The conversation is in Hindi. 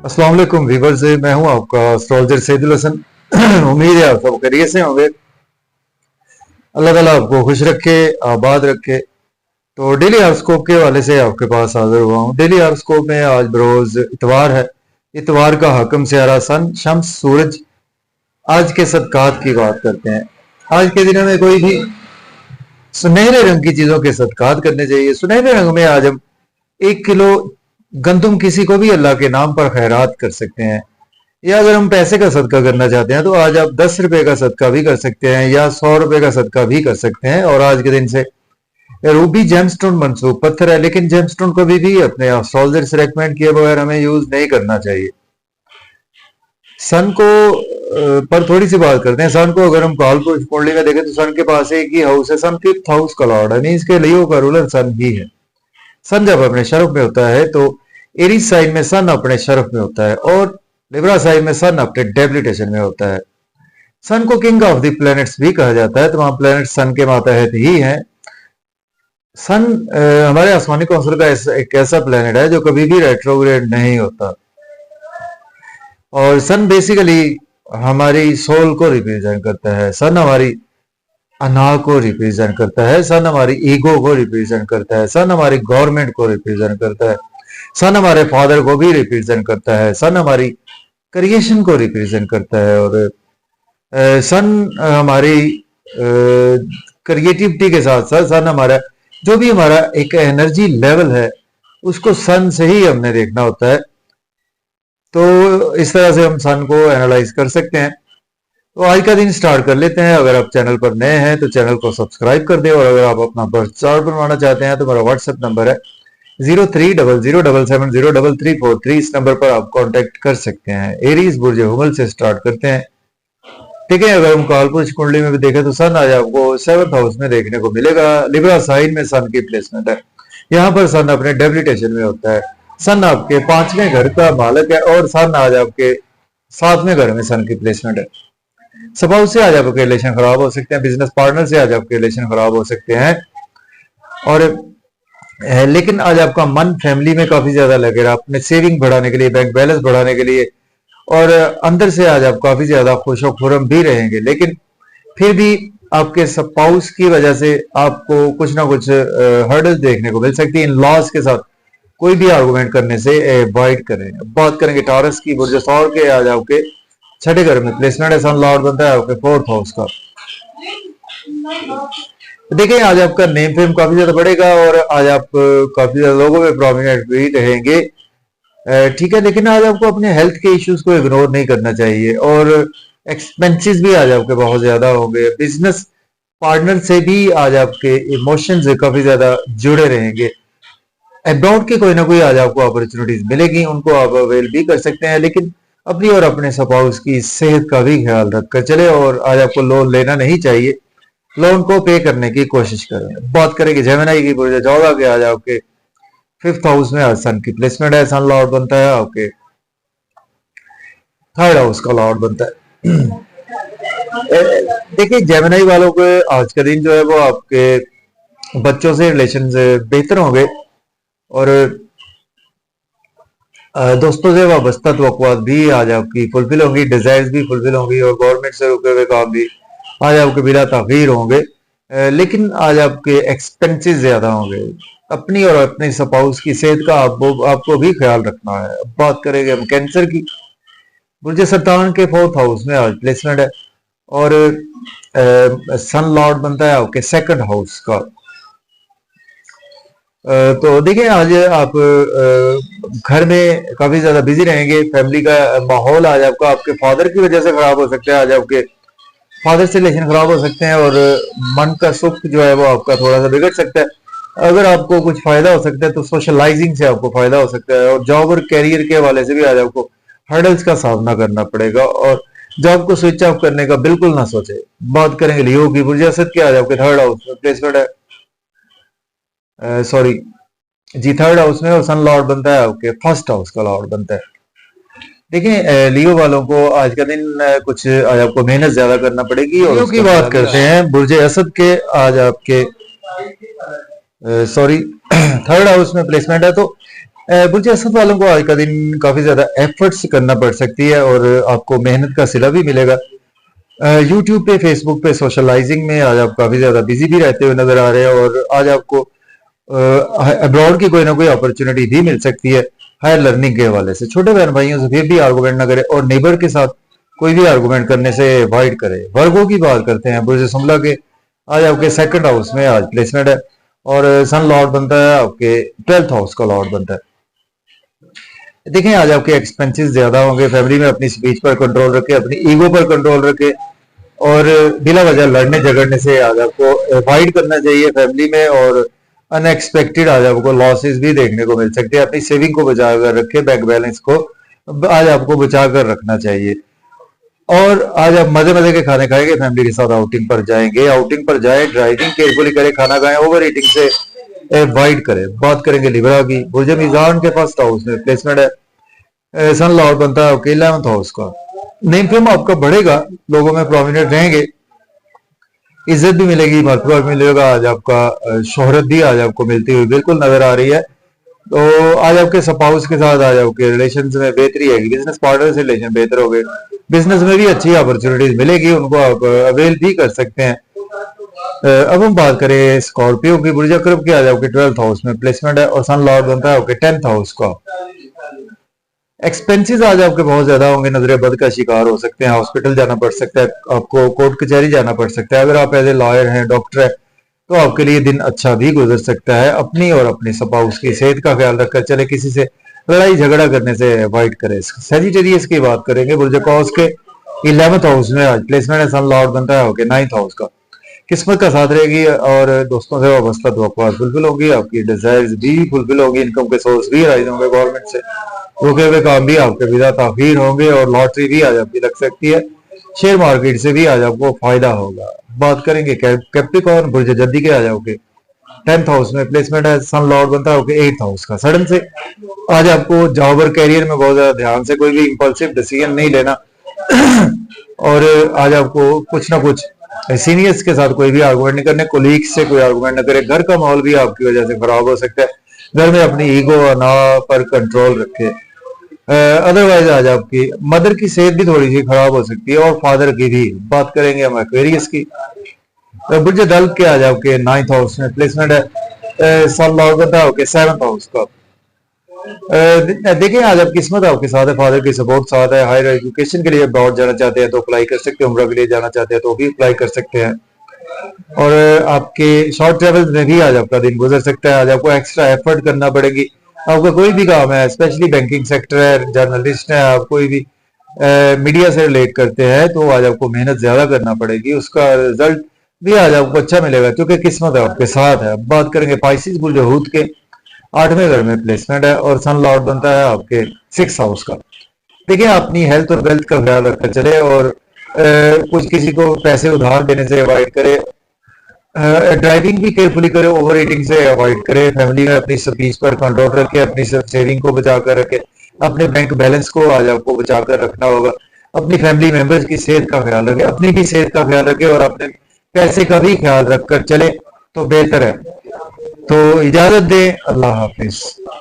अस्सलाम वालेकुम व्यूअर्स, मैं हूं आपका एस्ट्रोलॉजर सैदुल हसन। उम्मीद है आप सब खैरियत से होंगे। अल्लाह ताला आपको खुश रखे, आबाद रखे। तो डेली हॉरोस्कोप के हवाले से आपके पास हाजिर हुआ हूं। डेली हॉरोस्कोप में आज बरोज इतवार है। इतवार का हकम सियारा सन, शम्स, सूरज। आज के सदकात की बात करते हैं। आज के दिनों में कोई भी सुनहरे रंग की चीजों के सदकात करने चाहिए। सुनहरे रंग में आज हम 1 किलो गंदुम किसी को भी अल्लाह के नाम पर खैरात कर सकते हैं। या अगर हम पैसे का सदका करना चाहते हैं तो आज आप 10 रुपए का सदका भी कर सकते हैं या 100 रुपए का सदका भी कर सकते हैं। और आज के दिन से रूबी जेमस्टोन मंसूब पत्थर है, लेकिन जेमस्टोन को भी अपने एस्ट्रोलॉजर से रेकमेंड किए बगैर हमें यूज नहीं करना चाहिए। सन को पर थोड़ी सी बात करते हैं। सन को अगर हम कालपुरुष कुंडली में देखें तो सन के पास एक ही हाउस है। सन 5th हाउस का लॉर्ड है, मींस के लियो का रूलर सन ही है। सन जब अपने शरफ में होता है तो एरीज साइन में सन अपने शरफ में होता है और लिब्रा साइन में सन अपने डेबिलिटेशन में होता है। सन को किंग ऑफ द प्लैनेट्स भी कहा जाता है। तमाम प्लैनेट सन के मातहत ही हैं। सन हमारे आसमानी कौंसल का एक ऐसा प्लैनेट है जो कभी भी रेट्रोग्रेड नहीं होता। और सन बेसिकली हमारी सोल को रिप्रेजेंट करता है। सन हमारी अना को रिप्रेजेंट करता है। सन हमारी ईगो को रिप्रेजेंट करता है। सन हमारी गवर्नमेंट को रिप्रेजेंट करता है। सन हमारे फादर को भी रिप्रेजेंट करता है। सन हमारी क्रिएशन को रिप्रेजेंट करता है। और सन हमारी क्रिएटिविटी के साथ साथ सन हमारा जो भी हमारा एक एनर्जी लेवल है उसको सन से ही हमने देखना होता है। तो इस तरह से हम सन को एनालाइज कर सकते हैं। तो आज का दिन स्टार्ट कर लेते हैं। अगर आप चैनल पर नए हैं तो चैनल को सब्सक्राइब कर दें। और अगर आप अपना बर्थ चार्ट बनवाना चाहते हैं तो मेरा व्हाट्सएप नंबर है 0300770343। इस नंबर पर आप कांटेक्ट कर सकते हैं। एरीज बुर्ज हुमल से स्टार्ट करते हैं। ठीक है, अगर हम कालपुरुष कुंडली में भी देखें तो सन आज आपको 7th हाउस में देखने को मिलेगा। लिब्रा साइन में सन की प्लेसमेंट है। यहाँ पर सन अपने डेबिलिटेशन में होता है। सन आपके 5वें घर का मालक है और सन आज आपके 7वें घर में सन की प्लेसमेंट है। स्पाउस से आज आपके रिलेशन खराब हो सकते हैं। बिजनेस पार्टनर से आज आपके रिलेशन खराब हो सकते हैं। और लेकिन आज आपका मन फैमिली में काफी ज्यादा लगेगा, अपने सेविंग बढ़ाने के लिए, बैंक बैलेंस बढ़ाने के लिए। और अंदर से आज आप काफी ज्यादा खुशो खुरम भी रहेंगे। लेकिन फिर भी आपके स्पाउस की वजह से आपको कुछ ना कुछ हर्डल्स देखने को मिल सकती है। इन लॉज के साथ कोई भी आर्गुमेंट करने से अवॉइड करें। बात करेंगे टॉरस की। बुर्ज सौर के आज आपके 6ठे घर में प्लेसमेंट है। सन लॉर्ड बनता है आपके 4th हाउस का। देखिए आज आपका नेम फेम काफी ज्यादा बढ़ेगा और आज आप काफी ज्यादा लोगों में प्रोमिनेंट भी रहेंगे। ठीक है, लेकिन आज आपको अपने हेल्थ के इश्यूज को इग्नोर नहीं करना चाहिए। और एक्सपेंसेस भी आज आपके बहुत ज्यादा होंगे। बिजनेस पार्टनर से भी आज आपके इमोशंस काफी ज्यादा जुड़े रहेंगे। अब्रॉड की कोई ना कोई आज आपको अपॉर्चुनिटीज मिलेगी, उनको आप अवेल भी कर सकते हैं। लेकिन अपनी और अपने स्पाउस की सेहत का भी ख्याल रखकर चले। और आज आपको लोन लेना नहीं चाहिए, लोन को पे करने की कोशिश करें। बात करेंगे जेमिनी की। बुर्ज 14 के आज आपके 5th हाउस में आज सन की प्लेसमेंट है। सन लॉर्ड बनता है आपके 3rd हाउस का लॉर्ड बनता है। देखिए जेमिनी वालों को आज का दिन जो है वो आपके बच्चों से रिलेशन बेहतर होंगे और दोस्तों से वाबस्ता तवक्कुआत भी आज आपकी फुलफिल होंगी, डिजायर्स भी फुलफिल होंगी और गवर्नमेंट से रुके हुए काम भी आज आपके बिला ताखीर होंगे। लेकिन आज आपके एक्सपेंसेस ज्यादा होंगे। अपनी और अपने स्पाउस की सेहत का आपको भी ख्याल रखना है। बात करेंगे हम कैंसर की। बुर्ज सरतान के 4th हाउस में आज प्लेसमेंट है और सन लॉर्ड बनता है आपके 2nd हाउस का। तो देखिए आज आप घर में काफी ज्यादा बिजी रहेंगे। फैमिली का माहौल आज आपका आपके फादर की वजह से खराब हो सकता है। आज आपके फादर से रिलेशन खराब हो सकते हैं और मन का सुख जो है वो आपका थोड़ा सा बिगड़ सकता है। अगर आपको कुछ फायदा हो सकता है तो सोशलाइजिंग से आपको फायदा हो सकता है। और जॉब और कैरियर के हवाले से भी आज आपको हर्डल्स का सामना करना पड़ेगा और जॉब को स्विच ऑफ करने का बिल्कुल ना सोचे। बात करेंगे लियो की। बुर्ज असद के आज आपके 3rd हाउस में प्लेसमेंट है। सॉरी जी 3rd हाउस में। और सन लॉर्ड बनता है आपके 1st हाउस का लॉर्ड बनता है। देखिए लियो वालों को आज का दिन कुछ आज आपको मेहनत ज्यादा करना पड़ेगी। और लियो की बात करते हैं। बुर्ज असद के आज आपके 3rd हाउस में प्लेसमेंट है। तो बुर्ज असद वालों को आज का दिन काफी ज्यादा एफर्ट्स करना पड़ सकती है और आपको मेहनत का सिला भी मिलेगा। यूट्यूब पे, फेसबुक पे सोशलाइजिंग में आज आप काफी ज्यादा बिजी भी रहते हुए नजर आ रहे हैं और आज आपको अब्रॉड की कोई ना कोई अपॉर्चुनिटी भी मिल सकती है हायर लर्निंग के हवाले से। छोटे बहन भाइयों से फिर भी आर्गूमेंट ना करें और नेबर के साथ कोई भी आर्गूमेंट करने से अवॉइड करें। वर्गों की बात करते हैं, बुर्ज सुमला के आज आपके सेकंड हाउस में आज प्लेसमेंट है और सन लॉर्ड बनता है आपके 12th हाउस का लॉर्ड बनता है। देखें आज आपके एक्सपेंसेस ज्यादा होंगे, फैमिली में अपनी स्पीच पर कंट्रोल रखें, अपनी ईगो पर कंट्रोल रखें और बिला वजह लड़ने झगड़ने से आज आपको अवॉइड करना चाहिए फैमिली में। और अनएक्सपेक्टेड आज आपको लॉसेस भी देखने को मिल सकते हैं। अपनी सेविंग को बचा कर रखें, बैंक बैलेंस को आज आपको बचा कर रखना चाहिए। और आज आप मजे मजे के खाने खाएंगे, फैमिली के साथ आउटिंग पर जाएंगे, आउटिंग पर जाए, ड्राइविंग केयरफुली करें, खाना खाएं, ओवर ईटिंग से अवॉइड करें। बात करेंगे लिब्रा की, बुर्ज मीजान के फर्स्ट हाउस में प्लेसमेंट है, सन लॉर्ड बनता है आपके 11th हाउस का। नेम फेम आपका बढ़ेगा, लोगों में प्रोमिनेंट रहेंगे, इज्जत भी मिलेगी, मर्तबा भी मिलेगा। आज आपका शोहरत भी आज आपको मिलती हुई बिल्कुल नजर आ रही है। तो आज आपके स्पाउस के साथ आज आपके रिलेशन में बेहतरी आएगी, बिजनेस पार्टनर से रिलेशन बेहतर हो गए, बिजनेस में भी अच्छी अपॉर्चुनिटीज मिलेगी, उनको आप अवेल भी कर सकते हैं। अब हम बात करें स्कॉर्पियो की, बुर्ज अकरब की आज आपके 12th हाउस में प्लेसमेंट है और सन लॉर्ड बनता है आपके 10th हाउस का। एक्सपेंसेस आज आपके बहुत ज्यादा होंगे, नजरे बद का शिकार हो सकते हैं, हॉस्पिटल जाना पड़ सकता है, आपको कोर्ट कचहरी जाना पड़ सकता है। अगर आप एज ए लॉयर हैं, डॉक्टर है, तो आपके लिए दिन अच्छा भी गुजर सकता है। अपनी और अपने स्पाउस की सेहत का ख्याल रखकर चले, किसी से लड़ाई झगड़ा करने से अवॉइड करें। सेजिटेरियस की बात करेंगे, बुर्ज कॉस के 11th हाउस में आज प्लेसमेंट है, सन लॉर्ड बनता है ओके 9th हाउस का। किस्मत का साथ रहेगी और दोस्तों से वाबस्ता तवक्कुआत फुलफिल होगी, आपकी डिजायर्स भी फुलफिल होगी, इनकम के सोर्स भी राइज होंगे, गवर्नमेंट से रुके हुए काम भी आपके बिना ताखीर होंगे और लॉटरी भी आज आपकी लग सकती है। शेयर मार्केट से भी आज आपको फायदा होगा। बात करेंगे कैप्रिकॉर्न, बुर्ज जद्दी के आ जाओगे 10th हाउस में प्लेसमेंट है, सन लॉर्ड बनता है ओके 8th हाउस का। सडन से आज आपको जॉब और कैरियर में बहुत ज्यादा ध्यान से कोई भी इंपल्सिव डिसीजन नहीं लेना और आज आपको कुछ ना कुछ सीनियर्स के साथ कोई भी आर्गुमेंट नहीं करने, कोलीग्स से कोई आर्गुमेंट न करे। घर का माहौल भी आपकी वजह से खराब हो सकता है, घर में अपनी ईगो ना पर कंट्रोल रखे। अदरवाइज आज आपकी मदर की सेहत भी थोड़ी सी खराब हो सकती है और फादर की भी। बात करेंगे हम एक्वेरियस की, बुर्ज दल्ब के आज आपके 9th हाउस में प्लेसमेंट है, सन लॉर्ड बनता है ओके 7th हाउस का। देखें आज आप किस्मत आपके साथ है, फादर की सपोर्ट साथ है। हायर एजुकेशन के लिए अब्रॉड जाना चाहते हैं तो अप्लाई कर सकते हैं, उम्रा के लिए जाना चाहते हैं तो भी अप्लाई कर सकते हैं। और आपके शॉर्ट ट्रेवल में भी आज आपका दिन गुजर सकता है। आज आपको एक्स्ट्रा एफर्ट करना पड़ेगी, आपका कोई भी काम है, स्पेशली बैंकिंग सेक्टर है, जर्नलिस्ट है, आप कोई भी मीडिया से रिलेट करते हैं तो आज आपको मेहनत ज्यादा करना पड़ेगी, उसका रिजल्ट भी आज आपको अच्छा मिलेगा क्योंकि किस्मत आपके साथ है। बात करेंगे पाइसिस, बुर्ज हूत के 8वें घर में प्लेसमेंट है और सन लॉर्ड बनता है आपके 6th हाउस का। देखिए अपनी हेल्थ और वेल्थ का ख्याल रखकर चले और कुछ किसी को पैसे उधार देने से अवॉइड करे, ड्राइविंग भी केयरफुली करे, ओवर ईटिंग से अवॉइड करे, फैमिली में अपनी स्पीच पर कंट्रोल रखे, अपनी सेविंग को बचा कर रखे, अपने बैंक बैलेंस को आज आपको बचा कर रखना होगा, अपनी फैमिली मेंबर्स की सेहत का ख्याल रखे, अपनी भी सेहत का ख्याल रखे और अपने पैसे का भी ख्याल रखकर चले तो बेहतर है। तो इजाजत दें, अल्लाह हाफिज।